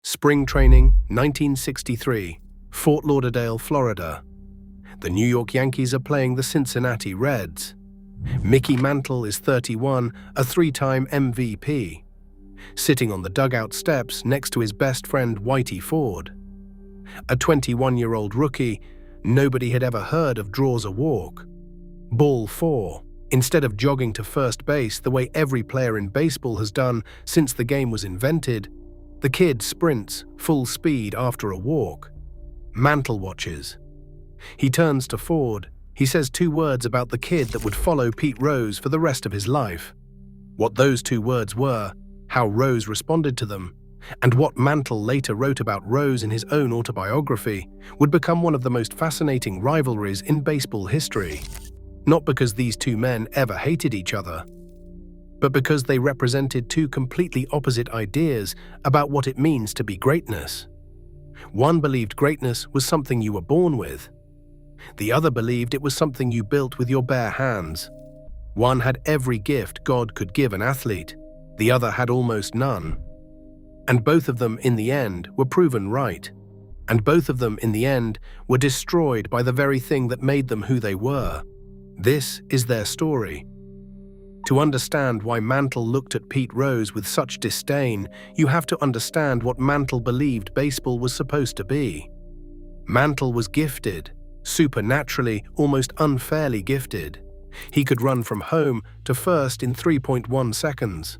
Spring training, 1963, Fort Lauderdale, Florida. The New York Yankees are playing the Cincinnati Reds. Mickey Mantle is 31, a three-time MVP, sitting on the dugout steps next to his best friend Whitey Ford. A 21-year-old rookie, nobody had ever heard of draws a walk. Ball 4. Instead of jogging to first base the way every player in baseball has done since the game was invented, the kid sprints full speed after a walk. Mantle watches. He turns to Ford. He says two words about the kid that would follow Pete Rose for the rest of his life. What those two words were, how Rose responded to them, and what Mantle later wrote about Rose in his own autobiography would become one of the most fascinating rivalries in baseball history. Not because these two men ever hated each other, but because they represented two completely opposite ideas about what it means to be greatness. One believed greatness was something you were born with. The other believed it was something you built with your bare hands. One had every gift God could give an athlete. The other had almost none. And both of them, in the end, were proven right. And both of them, in the end, were destroyed by the very thing that made them who they were. This is their story. To understand why Mantle looked at Pete Rose with such disdain, you have to understand what Mantle believed baseball was supposed to be. Mantle was gifted, supernaturally, almost unfairly gifted. He could run from home to first in 3.1 seconds,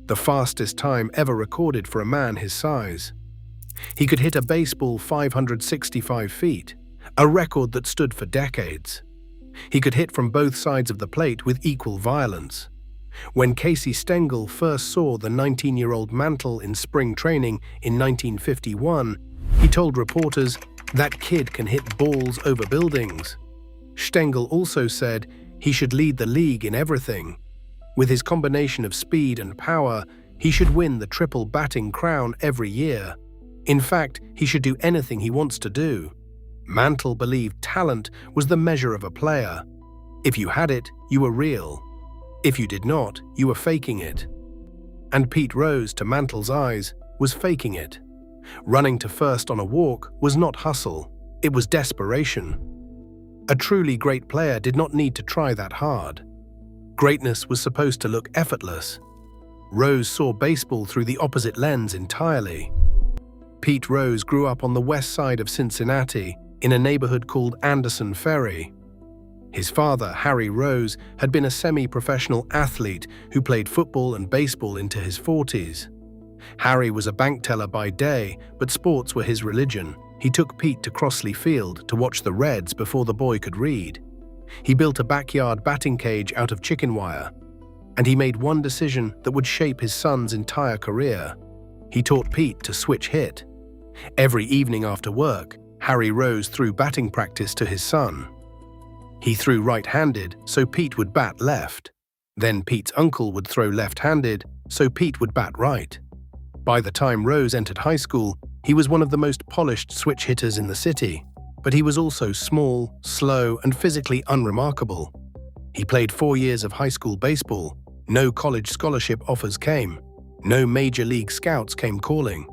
the fastest time ever recorded for a man his size. He could hit a baseball 565 feet, a record that stood for decades. He could hit from both sides of the plate with equal violence. When Casey Stengel first saw the 19-year-old Mantle in spring training in 1951, he told reporters, "That kid can hit balls over buildings." Stengel also said he should lead the league in everything. With his combination of speed and power, he should win the triple batting crown every year. In fact, he should do anything he wants to do. Mantle believed talent was the measure of a player. If you had it, you were real. If you did not, you were faking it. And Pete Rose, to Mantle's eyes, was faking it. Running to first on a walk was not hustle, it was desperation. A truly great player did not need to try that hard. Greatness was supposed to look effortless. Rose saw baseball through the opposite lens entirely. Pete Rose grew up on the west side of Cincinnati, in a neighborhood called Anderson Ferry. His father, Harry Rose, had been a semi-professional athlete who played football and baseball into his 40s. Harry was a bank teller by day, but sports were his religion. He took Pete to Crossley Field to watch the Reds before the boy could read. He built a backyard batting cage out of chicken wire, and he made one decision that would shape his son's entire career. He taught Pete to switch hit. Every evening after work, Harry Rose threw batting practice to his son. He threw right-handed, so Pete would bat left. Then Pete's uncle would throw left-handed, so Pete would bat right. By the time Rose entered high school, he was one of the most polished switch hitters in the city, but he was also small, slow, and physically unremarkable. He played 4 years of high school baseball. No college scholarship offers came. No major league scouts came calling.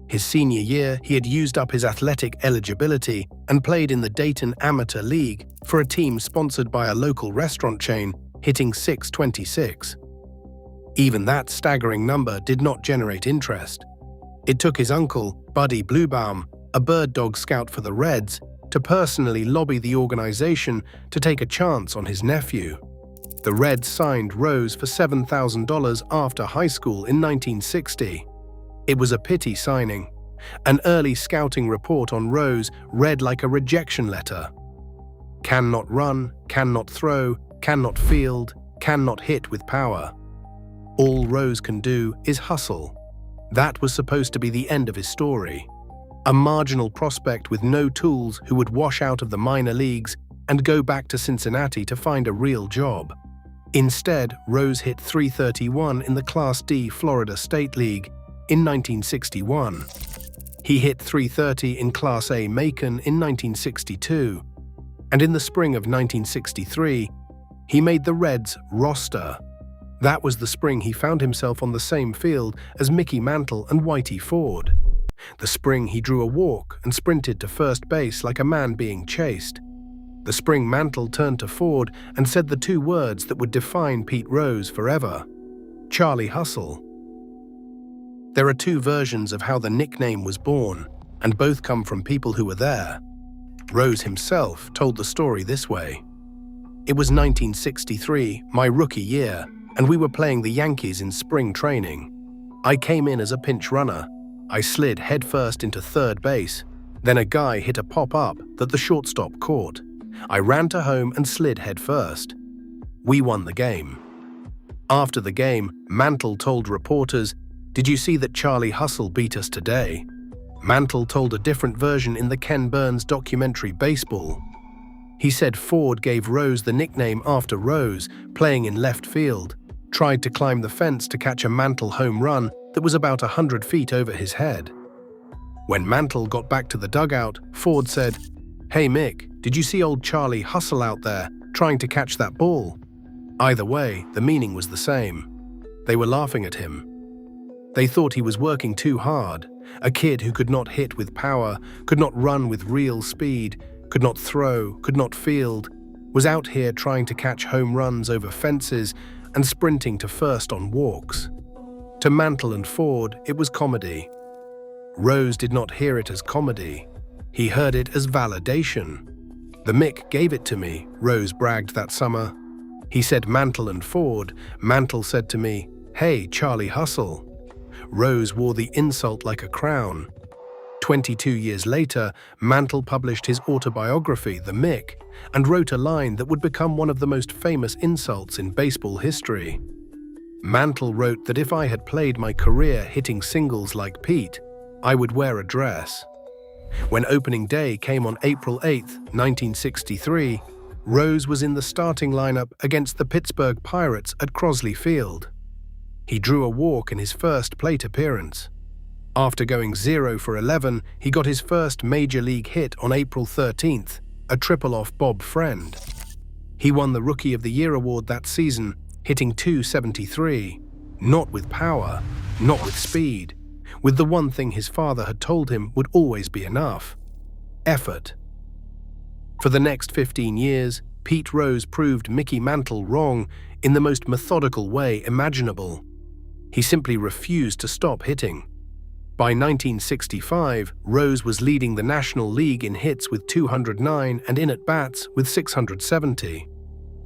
His senior year, he had used up his athletic eligibility and played in the Dayton Amateur League for a team sponsored by a local restaurant chain, hitting .626. Even that staggering number did not generate interest. It took his uncle, Buddy Bluebaum, a bird dog scout for the Reds, to personally lobby the organization to take a chance on his nephew. The Reds signed Rose for $7,000 after high school in 1960. It was a pity signing. An early scouting report on Rose read like a rejection letter. Cannot run, cannot throw, cannot field, cannot hit with power. All Rose can do is hustle. That was supposed to be the end of his story. A marginal prospect with no tools who would wash out of the minor leagues and go back to Cincinnati to find a real job. Instead, Rose hit .331 in the Class D Florida State League in 1961. He hit .330 in Class A Macon in 1962. And in the spring of 1963, he made the Reds roster. That was the spring he found himself on the same field as Mickey Mantle and Whitey Ford. The spring he drew a walk and sprinted to first base like a man being chased. The spring Mantle turned to Ford and said the two words that would define Pete Rose forever: Charlie Hustle. There are two versions of how the nickname was born, and both come from people who were there. Rose himself told the story this way. It was 1963, my rookie year, and we were playing the Yankees in spring training. I came in as a pinch runner. I slid headfirst into third base. Then a guy hit a pop-up that the shortstop caught. I ran to home and slid headfirst. We won the game. After the game, Mantle told reporters, "Did you see that Charlie Hustle beat us today?" Mantle told a different version in the Ken Burns documentary Baseball. He said Ford gave Rose the nickname after Rose, playing in left field, tried to climb the fence to catch a Mantle home run that was about 100 feet over his head. When Mantle got back to the dugout, Ford said, "Hey Mick, did you see old Charlie Hustle out there, trying to catch that ball?" Either way, the meaning was the same. They were laughing at him. They thought he was working too hard, a kid who could not hit with power, could not run with real speed, could not throw, could not field, was out here trying to catch home runs over fences and sprinting to first on walks. To Mantle and Ford, it was comedy. Rose did not hear it as comedy. He heard it as validation. "The Mick gave it to me," Rose bragged that summer. He said Mantle and Ford. Mantle said to me, "Hey, Charlie Hustle." Rose wore the insult like a crown. 22 years later, Mantle published his autobiography, The Mick, and wrote a line that would become one of the most famous insults in baseball history. Mantle wrote that if I had played my career hitting singles like Pete, I would wear a dress. When opening day came on April 8, 1963, Rose was in the starting lineup against the Pittsburgh Pirates at Crosley Field. He drew a walk in his first plate appearance. After going 0 for 11, he got his first major league hit on April 13th, a triple off Bob Friend. He won the Rookie of the Year award that season, hitting .273, not with power, not with speed, with the one thing his father had told him would always be enough: effort. For the next 15 years, Pete Rose proved Mickey Mantle wrong in the most methodical way imaginable. He simply refused to stop hitting. By 1965, Rose was leading the National League in hits with 209 and in at-bats with 670.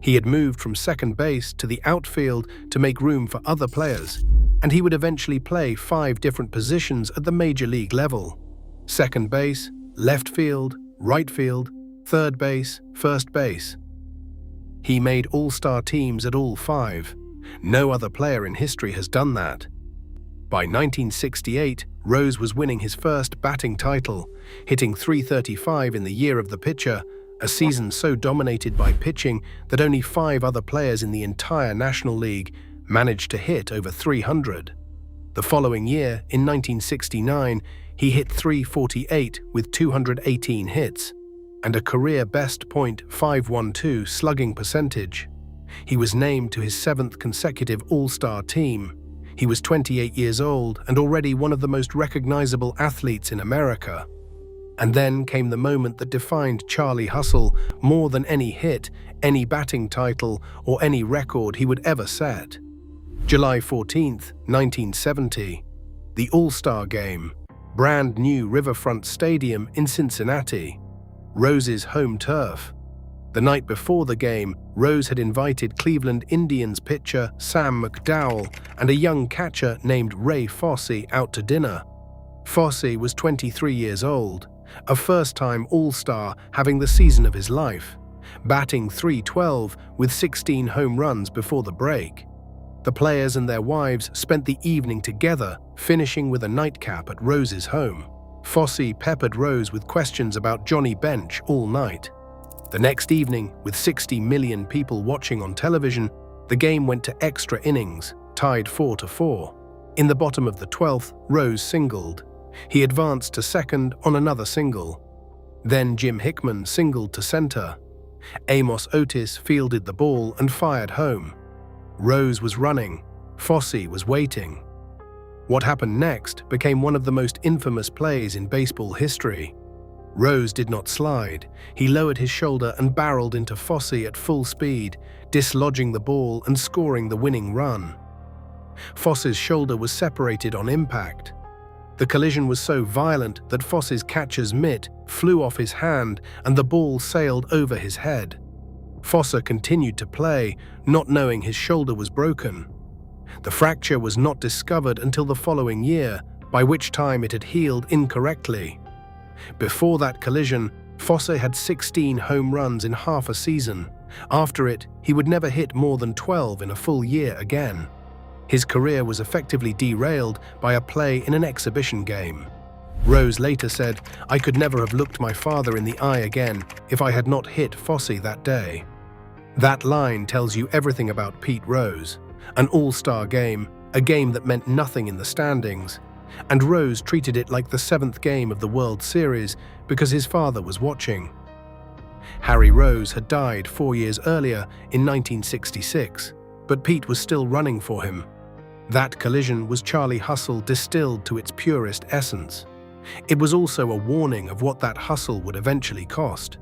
He had moved from second base to the outfield to make room for other players, and he would eventually play 5 different positions at the major league level: second base, left field, right field, third base, first base. He made all-star teams at all 5. No other player in history has done that. By 1968, Rose was winning his first batting title, hitting .335 in the year of the pitcher, a season so dominated by pitching that only 5 other players in the entire National League managed to hit over 300. The following year, in 1969, he hit .348 with 218 hits, and a career-best .512 slugging percentage. He was named to his 7th consecutive All-Star team. He was 28 years old and already one of the most recognizable athletes in America. And then came the moment that defined Charlie Hustle more than any hit, any batting title, or any record he would ever set. July 14, 1970. The All-Star Game. Brand new Riverfront Stadium in Cincinnati. Rose's home turf. The night before the game, Rose had invited Cleveland Indians pitcher Sam McDowell and a young catcher named Ray Fosse out to dinner. Fosse was 23 years old, a first-time All-Star having the season of his life, batting .312 with 16 home runs before the break. The players and their wives spent the evening together, finishing with a nightcap at Rose's home. Fosse peppered Rose with questions about Johnny Bench all night. The next evening, with 60 million people watching on television, the game went to extra innings, tied 4-4. In the bottom of the 12th, Rose singled. He advanced to second on another single. Then Jim Hickman singled to center. Amos Otis fielded the ball and fired home. Rose was running. Fosse was waiting. What happened next became one of the most infamous plays in baseball history. Rose did not slide. He lowered his shoulder and barreled into Fosse at full speed, dislodging the ball and scoring the winning run. Fosse's shoulder was separated on impact. The collision was so violent that Fosse's catcher's mitt flew off his hand and the ball sailed over his head. Fosse continued to play, not knowing his shoulder was broken. The fracture was not discovered until the following year, by which time it had healed incorrectly. Before that collision, Fosse had 16 home runs in half a season. After it, he would never hit more than 12 in a full year again. His career was effectively derailed by a play in an exhibition game. Rose later said, "I could never have looked my father in the eye again if I had not hit Fosse that day." That line tells you everything about Pete Rose. An all-star game, a game that meant nothing in the standings, and Rose treated it like the 7th game of the World Series because his father was watching. Harry Rose had died 4 years earlier in 1966, but Pete was still running for him. That collision was Charlie hustle distilled to its purest essence. It was also a warning of what that hustle would eventually cost.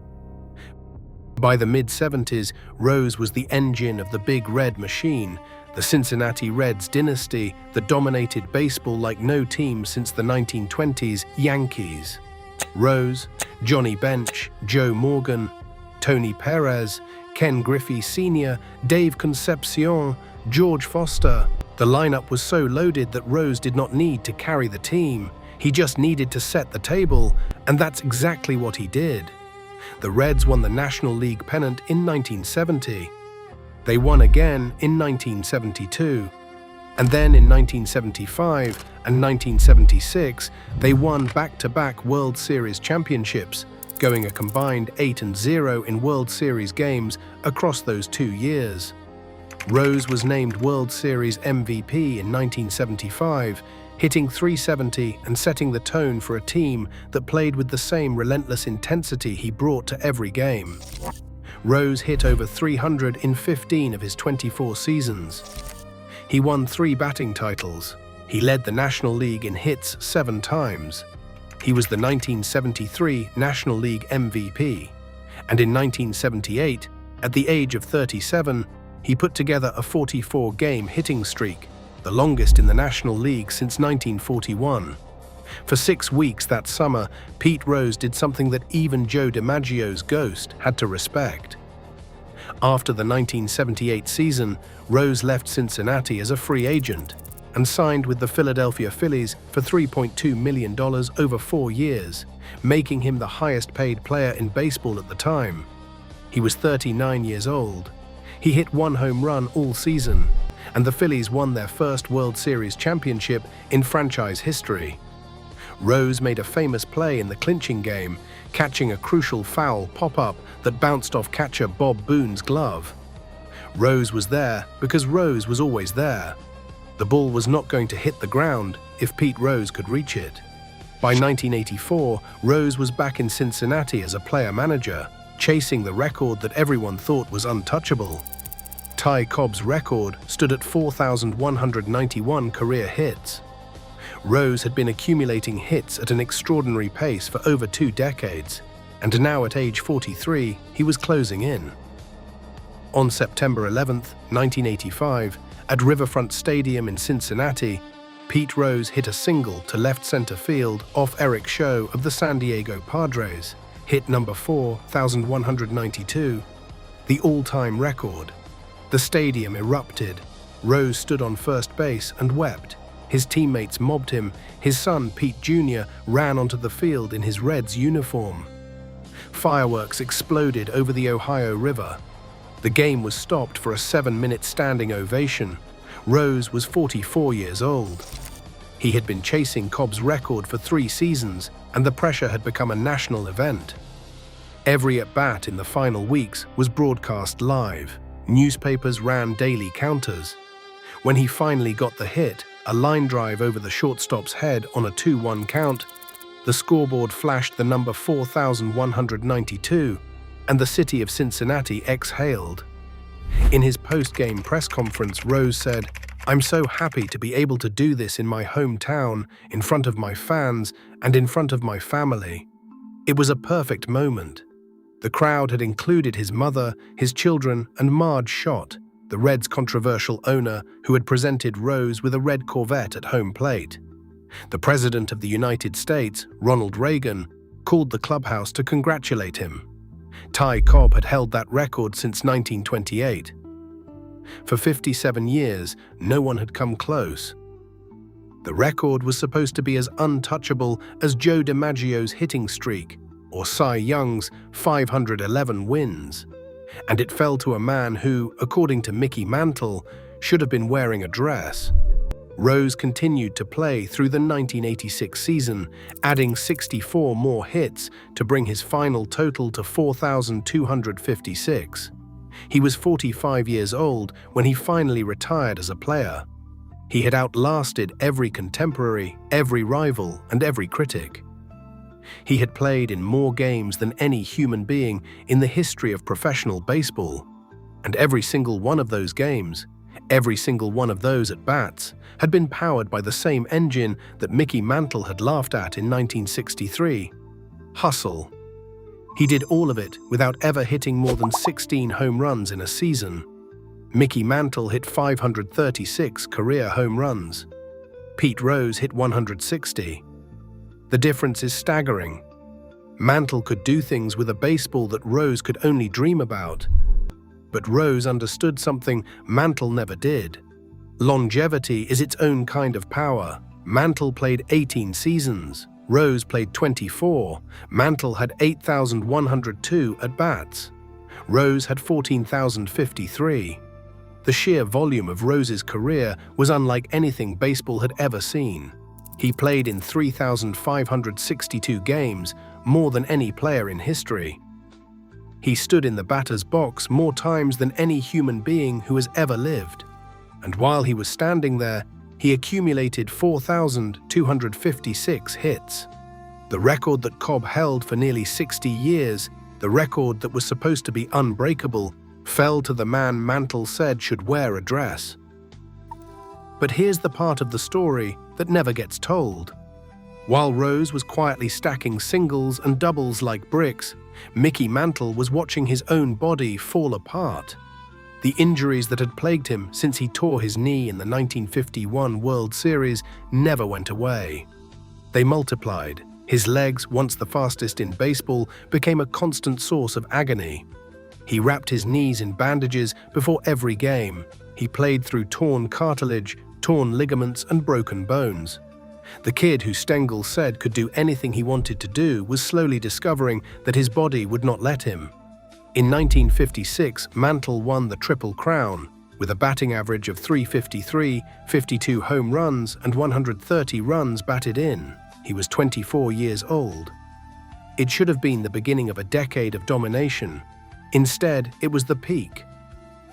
By the mid-70s, Rose was the engine of the Big Red Machine, the Cincinnati Reds dynasty that dominated baseball like no team since the 1920s Yankees. Rose, Johnny Bench, Joe Morgan, Tony Perez, Ken Griffey Sr., Dave Concepcion, George Foster. The lineup was so loaded that Rose did not need to carry the team. He just needed to set the table, and that's exactly what he did. The Reds won the National League pennant in 1970. They won again in 1972. And then in 1975 and 1976, they won back-to-back World Series championships, going a combined 8-0 in World Series games across those 2 years. Rose was named World Series MVP in 1975, hitting .370 and setting the tone for a team that played with the same relentless intensity he brought to every game. Rose hit over 300 in 15 of his 24 seasons. He won 3 batting titles. He led the National League in hits 7 times. He was the 1973 National League MVP. And in 1978, at the age of 37, he put together a 44-game hitting streak, the longest in the National League since 1941. For 6 weeks that summer, Pete Rose did something that even Joe DiMaggio's ghost had to respect. After the 1978 season, Rose left Cincinnati as a free agent and signed with the Philadelphia Phillies for $3.2 million over 4 years, making him the highest-paid player in baseball at the time. He was 39 years old. He hit 1 home run all season, and the Phillies won their first World Series championship in franchise history. Rose made a famous play in the clinching game, catching a crucial foul pop-up that bounced off catcher Bob Boone's glove. Rose was there because Rose was always there. The ball was not going to hit the ground if Pete Rose could reach it. By 1984, Rose was back in Cincinnati as a player-manager, chasing the record that everyone thought was untouchable. Ty Cobb's record stood at 4,191 career hits. Rose had been accumulating hits at an extraordinary pace for over 2 decades, and now at age 43, he was closing in. On September 11, 1985, at Riverfront Stadium in Cincinnati, Pete Rose hit a single to left center field off Eric Show of the San Diego Padres, hit number 4,192, the all-time record. The stadium erupted. Rose stood on first base and wept. His teammates mobbed him. His son, Pete Jr., ran onto the field in his Reds uniform. Fireworks exploded over the Ohio River. The game was stopped for a 7-minute standing ovation. Rose was 44 years old. He had been chasing Cobb's record for 3 seasons, and the pressure had become a national event. Every at-bat in the final weeks was broadcast live. Newspapers ran daily counters. When he finally got the hit, a line drive over the shortstop's head on a 2-1 count, the scoreboard flashed the number 4,192, and the city of Cincinnati exhaled. In his post-game press conference, Rose said, I'm so happy to be able to do this in my hometown, in front of my fans, and in front of my family. It was a perfect moment. The crowd had included his mother, his children, and Marge Schott, the Reds' controversial owner who had presented Rose with a red Corvette at home plate. The President of the United States, Ronald Reagan, called the clubhouse to congratulate him. Ty Cobb had held that record since 1928. For 57 years, no one had come close. The record was supposed to be as untouchable as Joe DiMaggio's hitting streak or Cy Young's 511 wins, and it fell to a man who, according to Mickey Mantle, should have been wearing a dress. Rose continued to play through the 1986 season, adding 64 more hits to bring his final total to 4,256. He was 45 years old when he finally retired as a player. He had outlasted every contemporary, every rival, and every critic. He had played in more games than any human being in the history of professional baseball, and every single one of those games, every single one of those at-bats, had been powered by the same engine that Mickey Mantle had laughed at in 1963: hustle. He did all of it without ever hitting more than 16 home runs in a season. Mickey Mantle hit 536 career home runs. Pete Rose hit 160. The difference is staggering. Mantle could do things with a baseball that Rose could only dream about. But Rose understood something Mantle never did. Longevity is its own kind of power. Mantle played 18 seasons. Rose played 24. Mantle had 8,102 at-bats. Rose had 14,053. The sheer volume of Rose's career was unlike anything baseball had ever seen. He played in 3,562 games, more than any player in history. He stood in the batter's box more times than any human being who has ever lived. And while he was standing there, he accumulated 4,256 hits. The record that Cobb held for nearly 60 years, the record that was supposed to be unbreakable, fell to the man Mantle said should wear a dress. But here's the part of the story that never gets told. While Rose was quietly stacking singles and doubles like bricks, Mickey Mantle was watching his own body fall apart. The injuries that had plagued him since he tore his knee in the 1951 World Series never went away. They multiplied. His legs, once the fastest in baseball, became a constant source of agony. He wrapped his knees in bandages before every game. He played through torn cartilage, torn ligaments, and broken bones. The kid who Stengel said could do anything he wanted to do was slowly discovering that his body would not let him. In 1956, Mantle won the Triple Crown, with a batting average of .353, 52 home runs, and 130 runs batted in. He was 24 years old. It should have been the beginning of a decade of domination. Instead, it was the peak.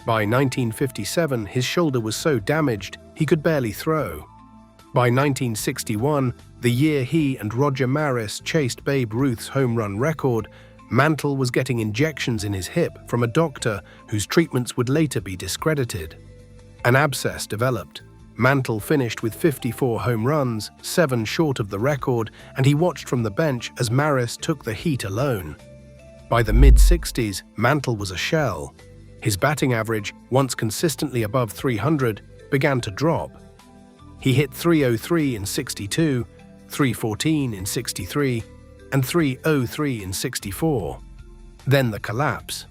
By 1957, his shoulder was so damaged he could barely throw. By 1961, the year he and Roger Maris chased Babe Ruth's home run record, Mantle was getting injections in his hip from a doctor whose treatments would later be discredited. An abscess developed. Mantle finished with 54 home runs, 7 short of the record, and he watched from the bench as Maris took the heat alone. By the mid-60s, Mantle was a shell. His batting average, once consistently above 300, began to drop. He hit .303 in 62, .314 in 63, and .303 in 64. Then the collapse.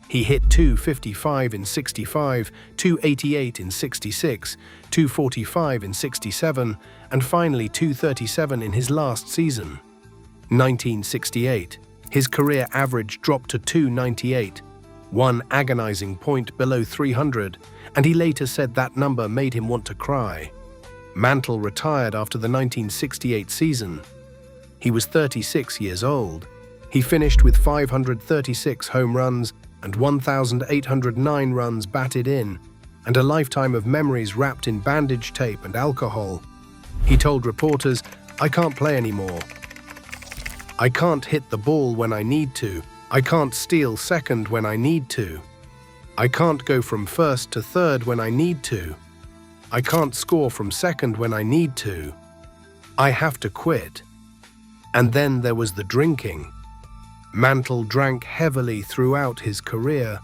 He hit .255 in 65, .288 in 66, .245 in 67, and finally .237 in his last season. 1968. His career average dropped to .298, one agonizing point below 300, and he later said that number made him want to cry. Mantle retired after the 1968 season. He was 36 years old. He finished with 536 home runs and 1,809 runs batted in, and a lifetime of memories wrapped in bandage tape and alcohol. He told reporters, "I can't play anymore. I can't hit the ball when I need to. I can't steal second when I need to. I can't go from first to third when I need to. I can't score from second when I need to. I have to quit. And then there was the drinking. Mantle drank heavily throughout his career,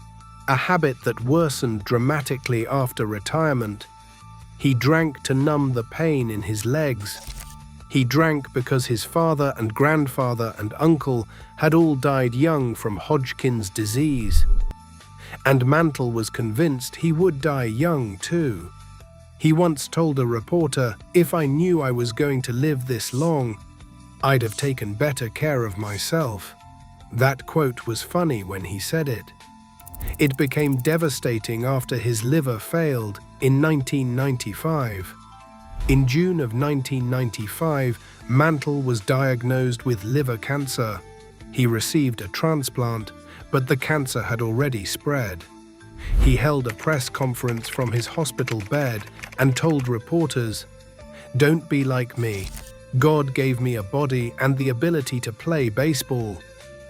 a habit that worsened dramatically after retirement. He drank to numb the pain in his legs. He drank because his father and grandfather and uncle had all died young from Hodgkin's disease. And Mantle was convinced he would die young too. He once told a reporter, "If I knew I was going to live this long, I'd have taken better care of myself." That quote was funny when he said it. It became devastating after his liver failed in 1995. In June of 1995, Mantle was diagnosed with liver cancer. He received a transplant, but the cancer had already spread. He held a press conference from his hospital bed and told reporters, "Don't be like me. God gave me a body and the ability to play baseball.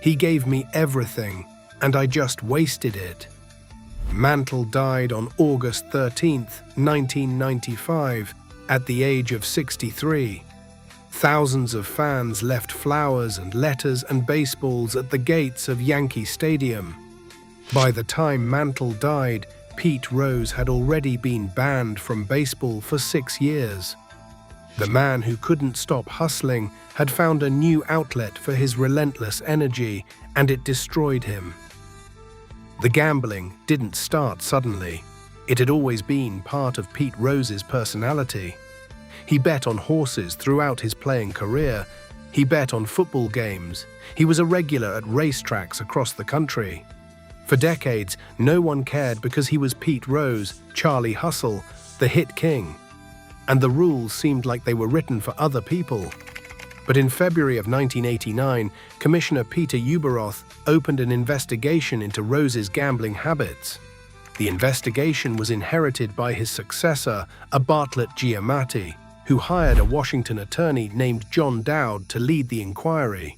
He gave me everything, and I just wasted it." Mantle died on August 13, 1995, at the age of 63. Thousands of fans left flowers and letters and baseballs at the gates of Yankee Stadium. By the time Mantle died, Pete Rose had already been banned from baseball for 6 years. The man who couldn't stop hustling had found a new outlet for his relentless energy, and it destroyed him. The gambling didn't start suddenly. It had always been part of Pete Rose's personality. He bet on horses throughout his playing career. He bet on football games. He was a regular at racetracks across the country. For decades, no one cared because he was Pete Rose, Charlie Hustle, the hit king. And the rules seemed like they were written for other people. But in February of 1989, Commissioner Peter Ueberroth opened an investigation into Rose's gambling habits. The investigation was inherited by his successor, a Bartlett Giamatti, who hired a Washington attorney named John Dowd to lead the inquiry.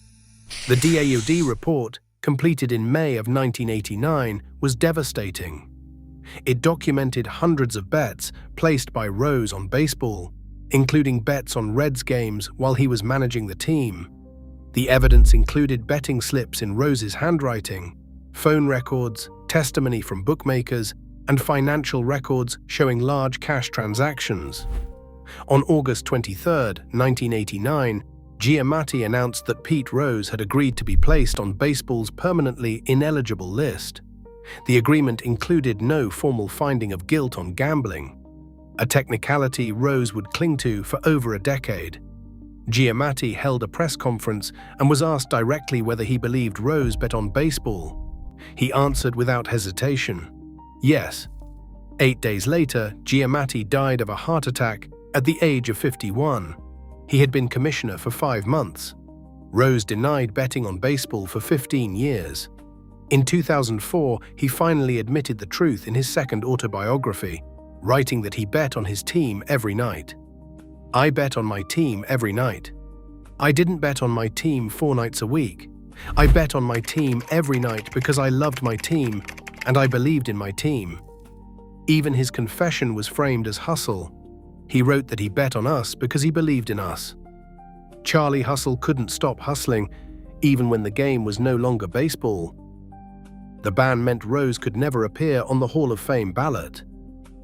The DAOD report, completed in May of 1989, was devastating. It documented hundreds of bets placed by Rose on baseball, including bets on Reds games while he was managing the team. The evidence included betting slips in Rose's handwriting, phone records, testimony from bookmakers, and financial records showing large cash transactions. On August 23, 1989, Giamatti announced that Pete Rose had agreed to be placed on baseball's permanently ineligible list. The agreement included no formal finding of guilt on gambling, a technicality Rose would cling to for over a decade. Giamatti held a press conference and was asked directly whether he believed Rose bet on baseball. He answered without hesitation, yes. 8 days later, Giamatti died of a heart attack at the age of 51. He had been commissioner for 5 months. Rose denied betting on baseball for 15 years. In 2004, he finally admitted the truth in his second autobiography, writing that he bet on his team every night. "I bet on my team every night. I didn't bet on my team 4 nights a week. I bet on my team every night because I loved my team and I believed in my team." Even his confession was framed as hustle. He wrote that he bet on us because he believed in us. Charlie Hustle couldn't stop hustling, even when the game was no longer baseball. The ban meant Rose could never appear on the Hall of Fame ballot.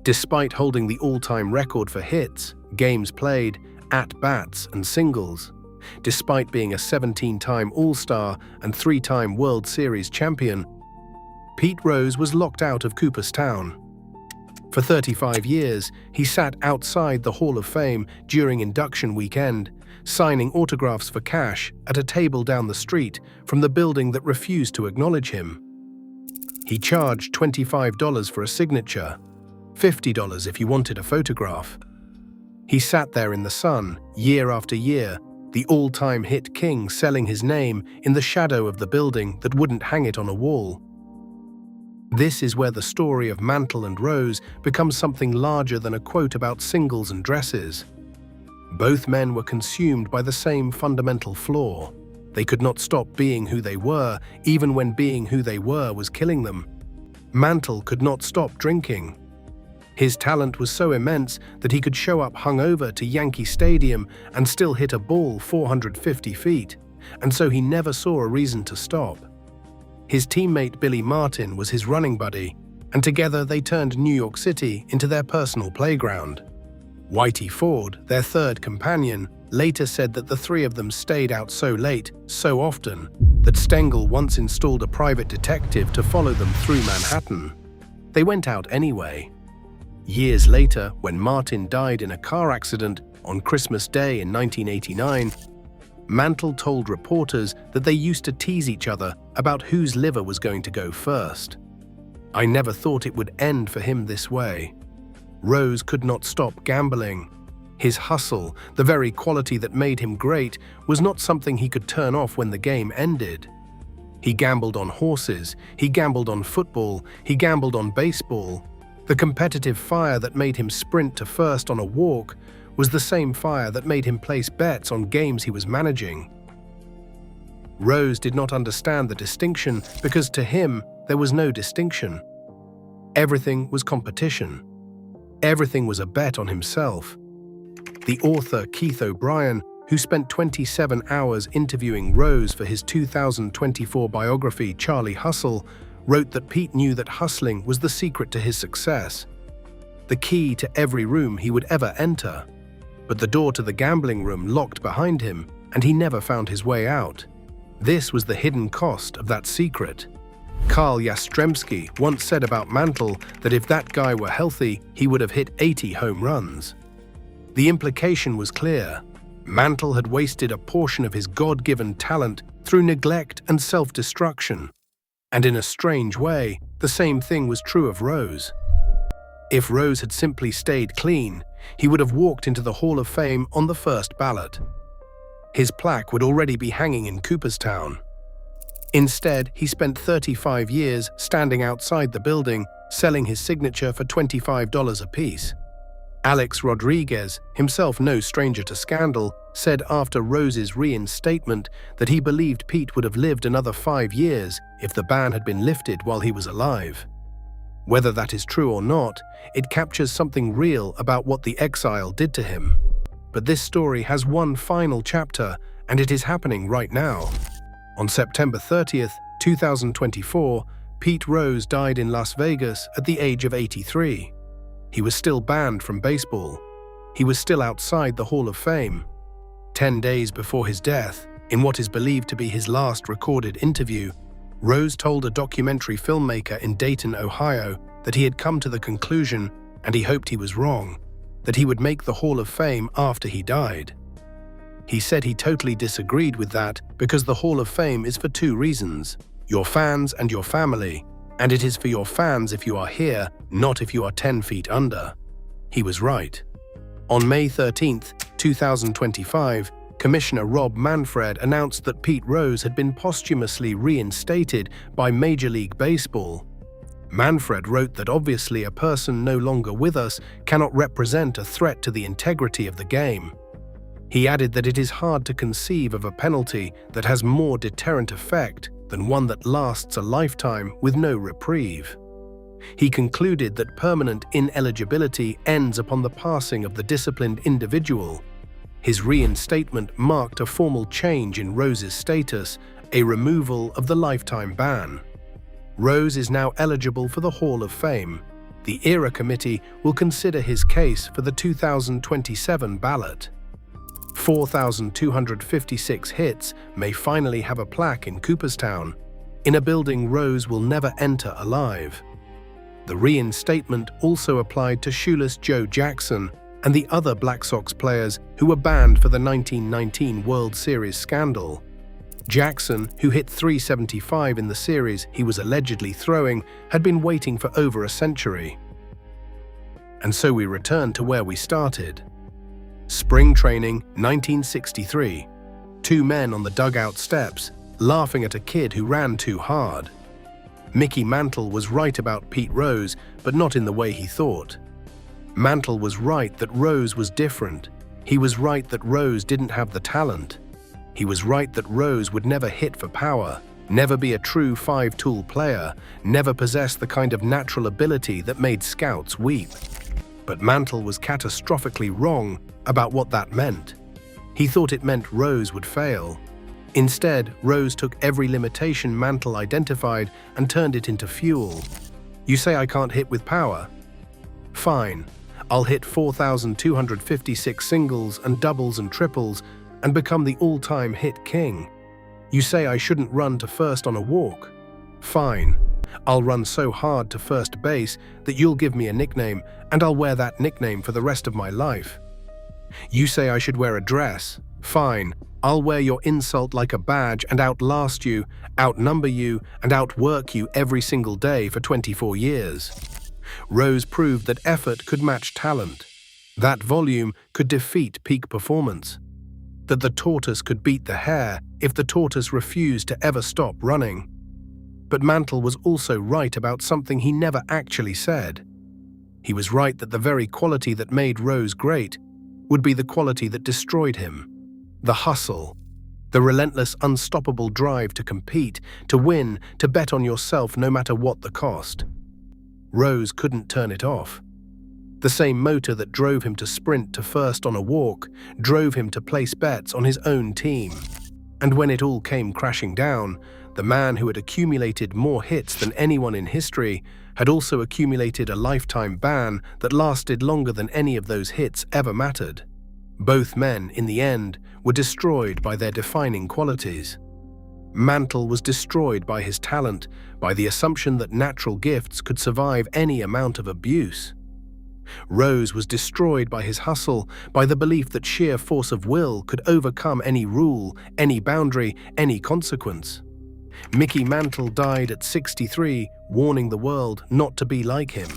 Despite holding the all-time record for hits, games played, at-bats, and singles, despite being a 17-time All-Star and 3-time World Series champion, Pete Rose was locked out of Cooperstown. For 35 years, he sat outside the Hall of Fame during induction weekend, signing autographs for cash at a table down the street from the building that refused to acknowledge him. He charged $25 for a signature, $50 if you wanted a photograph. He sat there in the sun, year after year, the all-time hit king selling his name in the shadow of the building that wouldn't hang it on a wall. This is where the story of Mantle and Rose becomes something larger than a quote about singles and dresses. Both men were consumed by the same fundamental flaw. They could not stop being who they were, even when being who they were was killing them. Mantle could not stop drinking. His talent was so immense that he could show up hungover to Yankee Stadium and still hit a ball 450 feet, and so he never saw a reason to stop. His teammate Billy Martin was his running buddy, and together they turned New York City into their personal playground. Whitey Ford, their third companion, later said that the three of them stayed out so late, so often, that Stengel once installed a private detective to follow them through Manhattan. They went out anyway. Years later, when Martin died in a car accident on Christmas Day in 1989, Mantle told reporters that they used to tease each other about whose liver was going to go first. "I never thought it would end for him this way." Rose could not stop gambling. His hustle, the very quality that made him great, was not something he could turn off when the game ended. He gambled on horses, he gambled on football, he gambled on baseball. The competitive fire that made him sprint to first on a walk was the same fire that made him place bets on games he was managing. Rose did not understand the distinction because to him there was no distinction. Everything was competition. Everything was a bet on himself. The author Keith O'Brien, who spent 27 hours interviewing Rose for his 2024 biography Charlie Hustle, wrote that Pete knew that hustling was the secret to his success, the key to every room he would ever enter. But the door to the gambling room locked behind him, and he never found his way out. This was the hidden cost of that secret. Carl Yastrzemski once said about Mantle that if that guy were healthy, he would have hit 80 home runs. The implication was clear. Mantle had wasted a portion of his God-given talent through neglect and self-destruction. And in a strange way, the same thing was true of Rose. If Rose had simply stayed clean, he would have walked into the Hall of Fame on the first ballot. His plaque would already be hanging in Cooperstown. Instead, he spent 35 years standing outside the building, selling his signature for $25 apiece. Alex Rodriguez, himself no stranger to scandal, said after Rose's reinstatement that he believed Pete would have lived another 5 years if the ban had been lifted while he was alive. Whether that is true or not, it captures something real about what the exile did to him. But this story has one final chapter, and it is happening right now. On September 30th, 2024, Pete Rose died in Las Vegas at the age of 83. He was still banned from baseball. He was still outside the Hall of Fame. 10 days before his death, in what is believed to be his last recorded interview, Rose told a documentary filmmaker in Dayton, Ohio, that he had come to the conclusion, and he hoped he was wrong, that he would make the Hall of Fame after he died. He said he totally disagreed with that because the Hall of Fame is for two reasons: your fans and your family, and it is for your fans if you are here, not if you are 10 feet under. He was right. On May 13th, 2025, Commissioner Rob Manfred announced that Pete Rose had been posthumously reinstated by Major League Baseball. Manfred wrote that obviously a person no longer with us cannot represent a threat to the integrity of the game. He added that it is hard to conceive of a penalty that has more deterrent effect than one that lasts a lifetime with no reprieve. He concluded that permanent ineligibility ends upon the passing of the disciplined individual. His reinstatement marked a formal change in Rose's status, a removal of the lifetime ban. Rose is now eligible for the Hall of Fame. The Era Committee will consider his case for the 2027 ballot. 4,256 hits may finally have a plaque in Cooperstown, in a building Rose will never enter alive. The reinstatement also applied to shoeless Joe Jackson and the other Black Sox players who were banned for the 1919 World Series scandal. Jackson, who hit .375 in the series he was allegedly throwing, had been waiting for over a century. And so we return to where we started. Spring training, 1963. Two men on the dugout steps, laughing at a kid who ran too hard. Mickey Mantle was right about Pete Rose, but not in the way he thought. Mantle was right that Rose was different. He was right that Rose didn't have the talent. He was right that Rose would never hit for power, never be a true five-tool player, never possess the kind of natural ability that made scouts weep. But Mantle was catastrophically wrong about what that meant. He thought it meant Rose would fail. Instead, Rose took every limitation Mantle identified and turned it into fuel. You say I can't hit with power? Fine. I'll hit 4,256 singles and doubles and triples and become the all-time hit king. You say I shouldn't run to first on a walk? Fine. I'll run so hard to first base that you'll give me a nickname, and I'll wear that nickname for the rest of my life. You say I should wear a dress? Fine. I'll wear your insult like a badge and outlast you, outnumber you, and outwork you every single day for 24 years. Rose proved that effort could match talent, that volume could defeat peak performance, that the tortoise could beat the hare if the tortoise refused to ever stop running. But Mantle was also right about something he never actually said. He was right that the very quality that made Rose great would be the quality that destroyed him. The hustle, the relentless, unstoppable drive to compete, to win, to bet on yourself no matter what the cost. Rose couldn't turn it off. The same motor that drove him to sprint to first on a walk drove him to place bets on his own team. And when it all came crashing down, the man who had accumulated more hits than anyone in history had also accumulated a lifetime ban that lasted longer than any of those hits ever mattered. Both men, in the end, were destroyed by their defining qualities. Mantle was destroyed by his talent, by the assumption that natural gifts could survive any amount of abuse. Rose was destroyed by his hustle, by the belief that sheer force of will could overcome any rule, any boundary, any consequence. Mickey Mantle died at 63, warning the world not to be like him.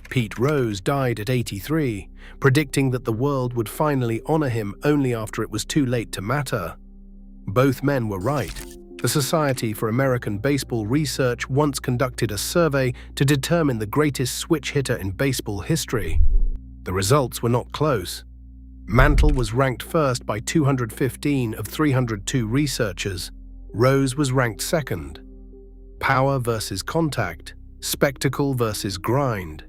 Pete Rose died at 83, predicting that the world would finally honor him only after it was too late to matter. Both men were right. The Society for American Baseball Research once conducted a survey to determine the greatest switch hitter in baseball history. The results were not close. Mantle was ranked first by 215 of 302 researchers. Rose was ranked second. Power versus contact, spectacle versus grind,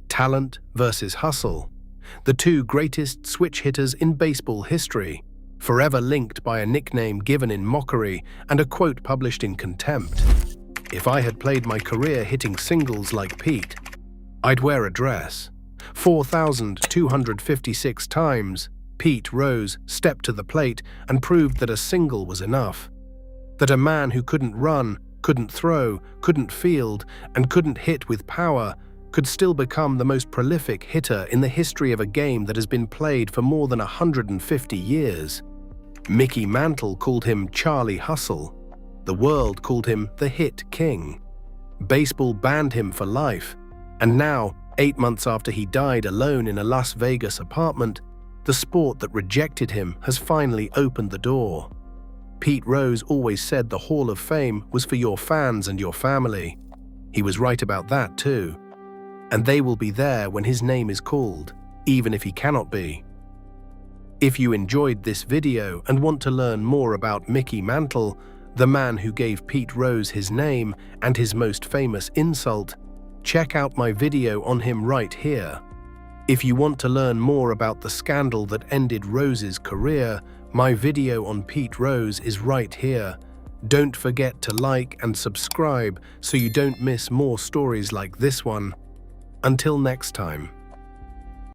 talent versus hustle. The two greatest switch hitters in baseball history, forever linked by a nickname given in mockery and a quote published in contempt. If I had played my career hitting singles like Pete, I'd wear a dress. 4,256 times, Pete Rose stepped to the plate and proved that a single was enough. That a man who couldn't run, couldn't throw, couldn't field, and couldn't hit with power could still become the most prolific hitter in the history of a game that has been played for more than 150 years. Mickey Mantle called him Charlie Hustle. The world called him the Hit King. Baseball banned him for life, and now, 8 months after he died alone in a Las Vegas apartment, the sport that rejected him has finally opened the door. Pete Rose always said the Hall of Fame was for your fans and your family. He was right about that too. And they will be there when his name is called, even if he cannot be. If you enjoyed this video and want to learn more about Mickey Mantle, the man who gave Pete Rose his name and his most famous insult, check out my video on him right here. If you want to learn more about the scandal that ended Rose's career, my video on Pete Rose is right here. Don't forget to like and subscribe so you don't miss more stories like this one. Until next time.